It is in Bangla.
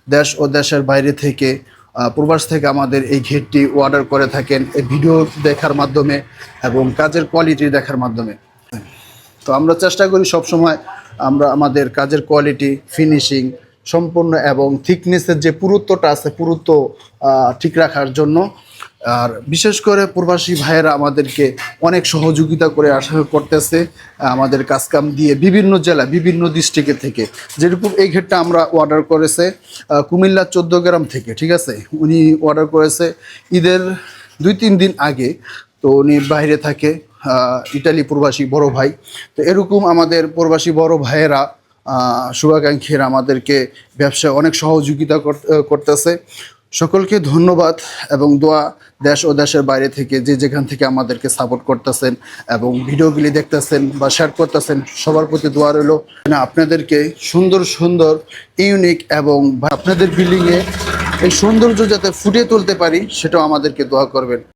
দেশ ও দেশের বাইরে থেকে প্রবাস থেকে আমাদের এই ঘেরটি অর্ডার করে থাকেন এই ভিডিও দেখার মাধ্যমে এবং কাজের কোয়ালিটি দেখার মাধ্যমে। তো আমরা চেষ্টা করি সবসময় আমরা আমাদের কাজের কোয়ালিটি ফিনিশিং সম্পূর্ণ এবং থিকনেসের যে পুরুত্বটা আছে পুরুত্ব ঠিক রাখার জন্য। আর বিশেষ করে প্রবাসী ভাইয়েরা আমাদেরকে অনেক সহযোগিতা করে আসা করতেছে আমাদের কাজকাম দিয়ে বিভিন্ন জেলা বিভিন্ন ডিস্ট্রিক্টের থেকে। যেরকম এই ঘেরটা আমরা অর্ডার করেছে কুমিল্লা 14 গ্রাম থেকে, ঠিক আছে। উনি অর্ডার করেছে ঈদের 2-3 দিন আগে। তো উনি বাইরে থাকে, ইটালি প্রবাসী বড় ভাই। তো এরকম আমাদের প্রবাসী বড় ভাইয়েরা শুভাকাঙ্ক্ষীরা আমাদেরকে ব্যবসায় অনেক সহযোগিতা করতেছে। সকলকে ধন্যবাদ এবং দোয়া দেশ ও দেশের বাইরে থেকে যে যেখান থেকে আমাদেরকে সাপোর্ট করতেছেন এবং ভিডিওগুলি দেখতেছেন বা শেয়ার করতেছেন সবার প্রতি দোয়া রইল না আপনাদেরকে সুন্দর সুন্দর ইউনিক এবং আপনাদের বিল্ডিংয়ে এই সৌন্দর্য যাতে ফুটিয়ে তুলতে পারি সেটাও আমাদেরকে দোয়া করবেন।